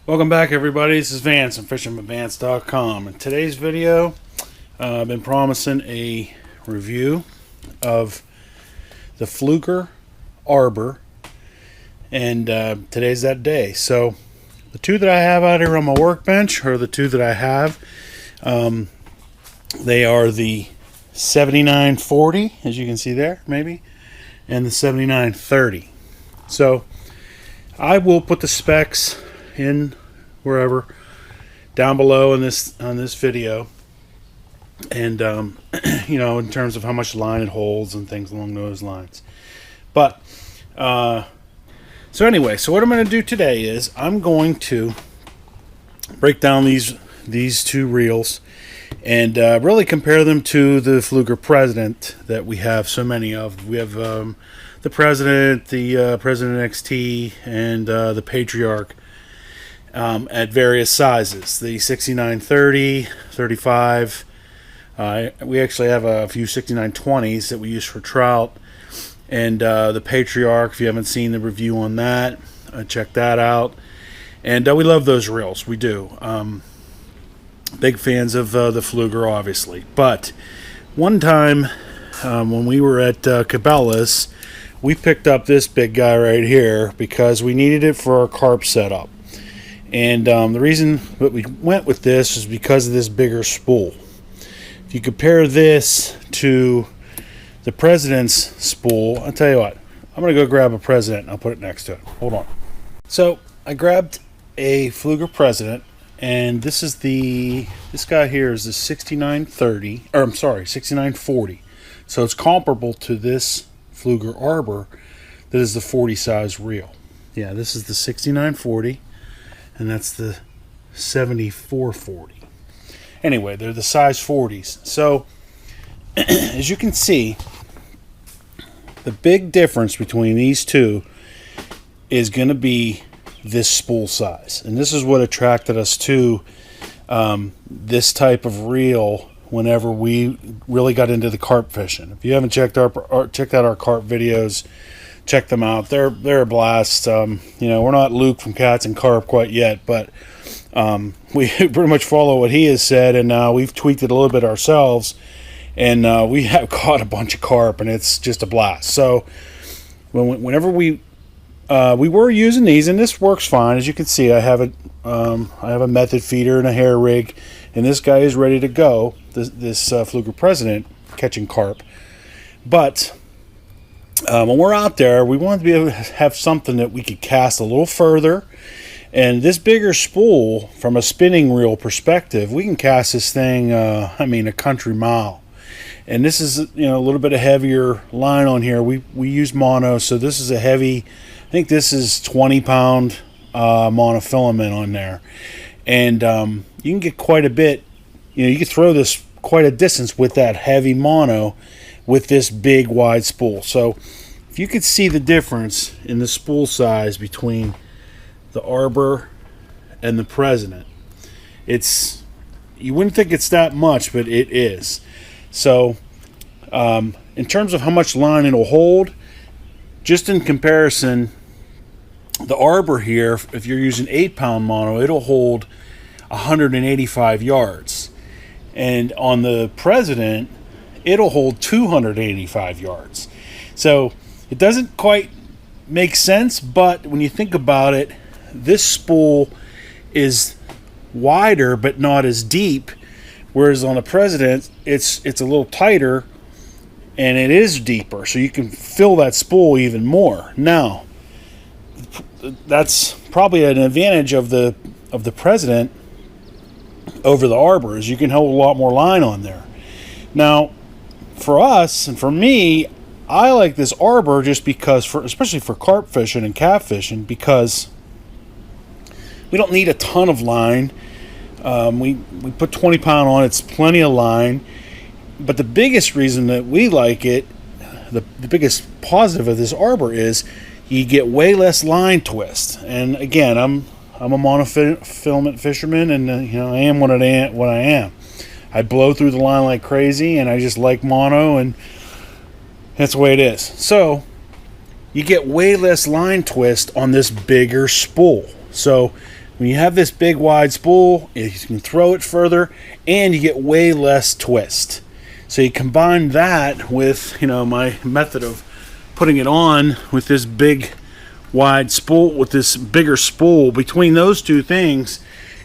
Welcome back, everybody. This is Vance from fishermanvance.com. In today's video, I've been promising a review of the Pflueger Arbor, and today's that day. So the two that I have out here on my workbench are the two that I have. They are the 7940, as you can see there, maybe, and the 7930. So I will put the specs in wherever down below on this video, and in terms of how much line it holds and things along those lines. But so what I'm going to do today is I'm going to break down these two reels and really compare them to the Pflueger President that we have so many of. We have the President, the President XT, and the Patriarch at various sizes. The 6930, 35. We actually have a few 6920s that we use for trout. And the Patriarch, if you haven't seen the review on that, check that out. And we love those reels. We do. Big fans of the Pflueger, obviously. But one time when we were at Cabela's, we picked up this big guy right here because we needed it for our carp setup. And the reason that we went with this is because of this bigger spool. If you compare this to the President's spool, I'll tell you what, I'm going to go grab a President and I'll put it next to it. Hold on. So I grabbed a Pflueger President, and this guy here is the 6940. So it's comparable to this Pflueger Arbor that is the 40 size reel. Yeah, this is the 6940. And that's the 7440. Anyway, they're the size 40s. So, as you can see, the big difference between these two is going to be this spool size. And this is what attracted us to this type of reel whenever we really got into the carp fishing. If you haven't checked out our carp videos, check them out. They're a blast. We're not Luke from Cats and Carp quite yet, but we pretty much follow what he has said, and we've tweaked it a little bit ourselves, and we have caught a bunch of carp, and it's just a blast. So whenever we were using these, and this works fine. As you can see, I have a method feeder and a hair rig, and this guy is ready to go. This Pflueger President catching carp, but when we're out there, we wanted to be able to have something that we could cast a little further. And this bigger spool, from a spinning reel perspective, we can cast this thing, a country mile. And this is, a little bit of heavier line on here. We use mono, so this is a heavy, I think this is 20-pound monofilament on there. And you can get quite a bit, you can throw this quite a distance with that heavy mono with this big wide spool. So if you could see the difference in the spool size between the Arbor and the President, you wouldn't think it's that much, but it is. So in terms of how much line it'll hold, just in comparison, the Arbor here, if you're using 8-pound mono, it'll hold 185 yards, and on the President it'll hold 285 yards. So it doesn't quite make sense, but when you think about it, this spool is wider but not as deep, whereas on the President it's a little tighter and it is deeper, so you can fill that spool even more. Now, that's probably an advantage of the President over the Arbor, is you can hold a lot more line on there. Now, for us, and for me, I like this Arbor just because, especially for carp fishing and catfishing, because we don't need a ton of line. We put 20-pound on, it's plenty of line. But the biggest reason that we like it, the biggest positive of this Arbor, is you get way less line twist. And again, I'm a monofilament fisherman, and I am what I am. I blow through the line like crazy, and I just like mono, and that's the way it is. So you get way less line twist on this bigger spool. So When you have this big wide spool, you can throw it further and you get way less twist. So you combine that with, my method of putting it on with this big wide spool, with this bigger spool. Between those two things,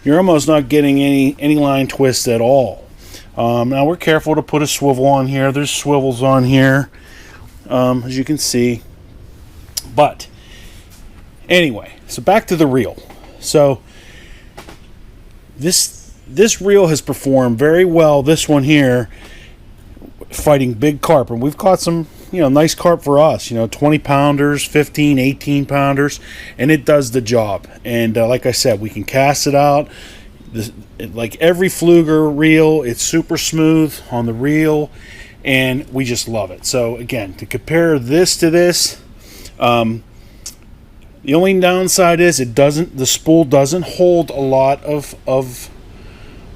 you're almost not getting any line twist at all. Now we're careful to put a swivel on here. There's swivels on here, as you can see. But anyway, so back to the reel. So this reel has performed very well. This one here, fighting big carp, and we've caught some nice carp for us, 20 pounders, 15, 18 pounders, and it does the job. And like I said, we can cast it out. Like every Pflueger reel, it's super smooth on the reel, and we just love it. So again, to compare this to this, the only downside is the spool doesn't hold a lot of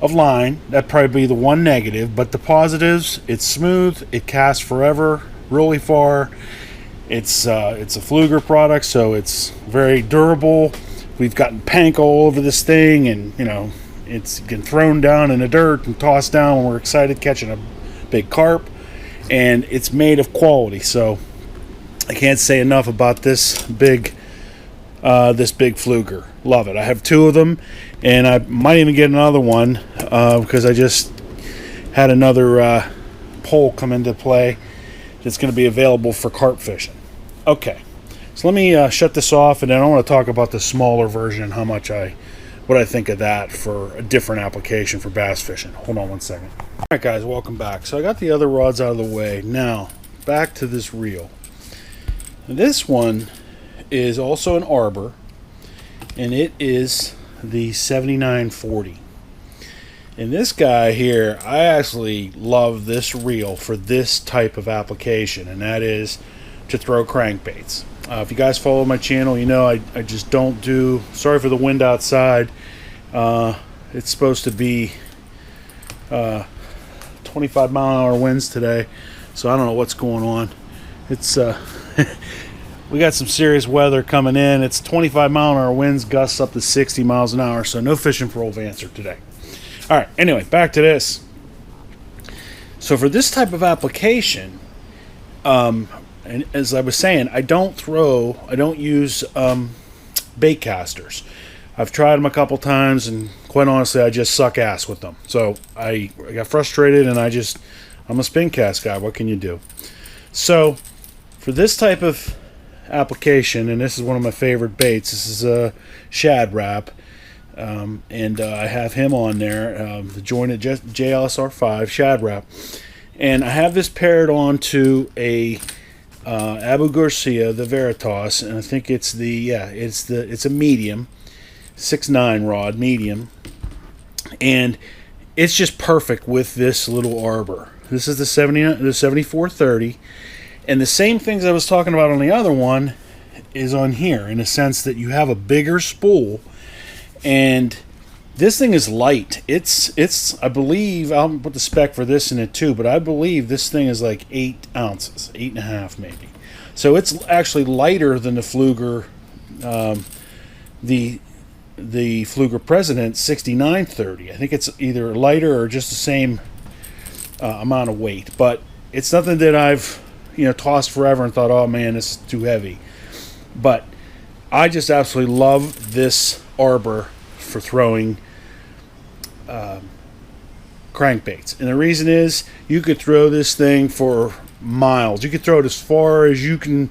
line. That'd probably be the one negative, but the positives, it's smooth, it casts forever, really far. It's a Pflueger product, so it's very durable. We've gotten pank all over this thing, and it's getting thrown down in the dirt and tossed down when we're excited catching a big carp, and it's made of quality. So I can't say enough about this big Pflueger. Love it. I have two of them, and I might even get another one because I just had another pole come into play that's going to be available for carp fishing. Okay, so let me shut this off, and then I want to talk about the smaller version and what I think of that for a different application for bass fishing. Hold on one second. All right, guys, welcome back. So I got the other rods out of the way. Now back to this reel. And this one is also an Arbor, and it is the 7940. And this guy here, I actually love this reel for this type of application, and that is to throw crankbaits. If you guys follow my channel, I just don't do, sorry for the wind outside, it's supposed to be 25 mile an hour winds today, so I don't know what's going on. It's we got some serious weather coming in. It's 25 mile an hour winds, gusts up to 60 miles an hour, so no fishing for Old Vancer today. All right, anyway, back to this. So for this type of application, and as I was saying, I don't use bait casters. I've tried them a couple times, and quite honestly, I just suck ass with them. So I got frustrated, and I'm a spin cast guy. What can you do? So for this type of application, and this is one of my favorite baits, this is a shad wrap, and I have him on there, the jointed JLSR5 shad wrap, and I have this paired on to a Abu Garcia, the Veritas, and I think it's a medium 6'9" rod, medium, and it's just perfect with this little Arbor. This is the 7430, and the same things I was talking about on the other one is on here, in a sense that you have a bigger spool, and this thing is light. It's I believe, I'll put the spec for this in it too, but I believe this thing is like 8 ounces, 8.5 maybe. So it's actually lighter than the Pflueger, the Pflueger President 6930. I think it's either lighter or just the same amount of weight, but it's nothing that I've tossed forever and thought, oh man, this is too heavy. But I just absolutely love this Arbor for throwing crankbaits, and the reason is you could throw this thing for miles. You could throw it as far as you can,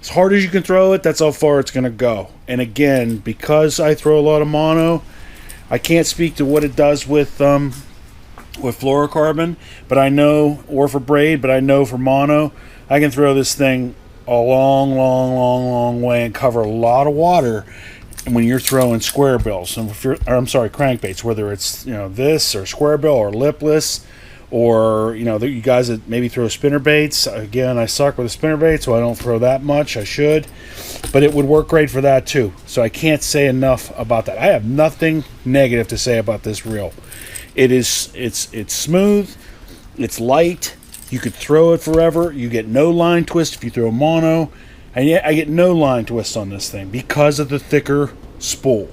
as hard as you can throw it. That's how far it's going to go. And again, because I throw a lot of mono, I can't speak to what it does with fluorocarbon, but I know, or for braid, but I know for mono, I can throw this thing a long way and cover a lot of water when you're throwing square bills, and crankbaits, whether it's this or square bill or lipless, or you guys that maybe throw spinner baits. Again, I suck with a spinner bait, so I don't throw that much. I should, but it would work great for that too. So I can't say enough about that. I have nothing negative to say about this reel. It's smooth, it's light. You could throw it forever. You get no line twist if you throw mono. And yet I get no line twist on this thing because of the thicker spool.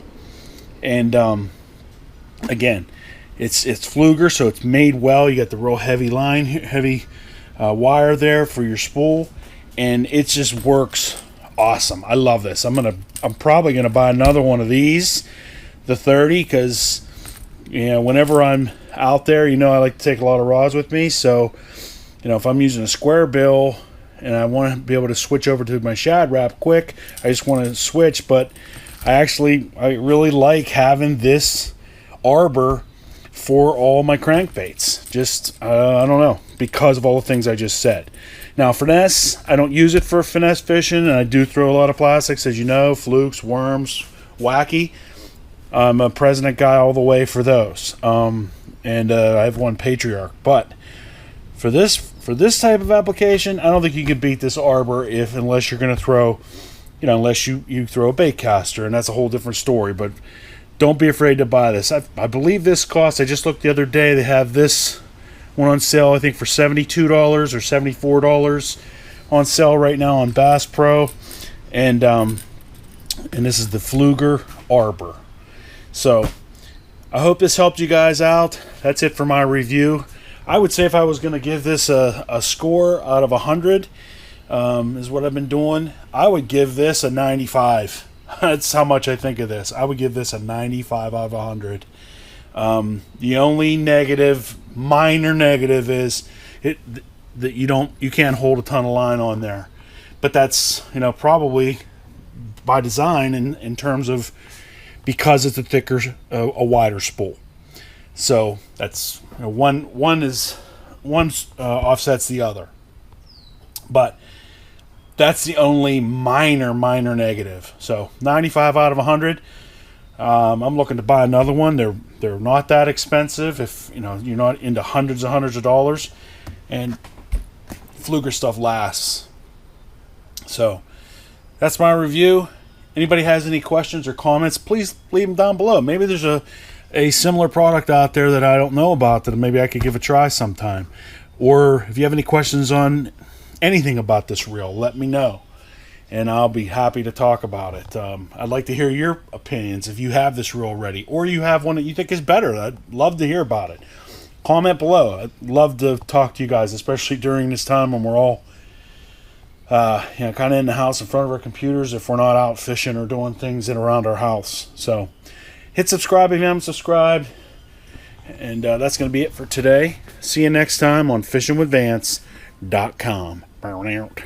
And again, it's Pflueger, so it's made well. You got the real heavy line, heavy wire there for your spool, and it just works awesome. I love this. I'm probably gonna buy another one of these, the 30, because whenever I'm out there, I like to take a lot of rods with me. So if I'm using a square bill and I want to be able to switch over to my shad wrap quick, I just want to switch. But I really like having this arbor for all my crankbaits. Just I don't know, because of all the things I just said. Now finesse, I don't use it for finesse fishing, and I do throw a lot of plastics, as you know, flukes, worms, wacky. I'm a President guy all the way for those, and I have one Patriarch. But for this type of application, I don't think you can beat this arbor unless you're going to throw, unless you throw a bait caster, and that's a whole different story. But don't be afraid to buy this. I believe this costs, I just looked the other day, they have this one on sale, I think for $72 or $74 on sale right now on Bass Pro, and this is the Pflueger Arbor. So I hope this helped you guys out. That's it for my review. I would say if I was going to give this a score out of 100, is what I've been doing, I would give this a 95. That's how much I think of this. I would give this a 95 out of 100. The only minor negative is that you can't hold a ton of line on there. But that's probably by design in terms of, because it's a thicker, a wider spool. So that's one offsets the other. But that's the only minor negative. So 95 out of 100. I'm looking to buy another one. They're not that expensive if you're not into hundreds of dollars, and Pflueger stuff lasts. So that's my review. Anybody has any questions or comments, please leave them down below. Maybe there's a similar product out there that I don't know about that maybe I could give a try sometime. Or if you have any questions on anything about this reel, let me know, and I'll be happy to talk about it. I'd like to hear your opinions if you have this reel already, or you have one that you think is better. I'd love to hear about it. Comment below. I'd love to talk to you guys, especially during this time when we're all kind of in the house in front of our computers, if we're not out fishing or doing things around our house. So hit subscribe if you haven't subscribed, and that's going to be it for today. See you next time on fishingwithvance.com. Out.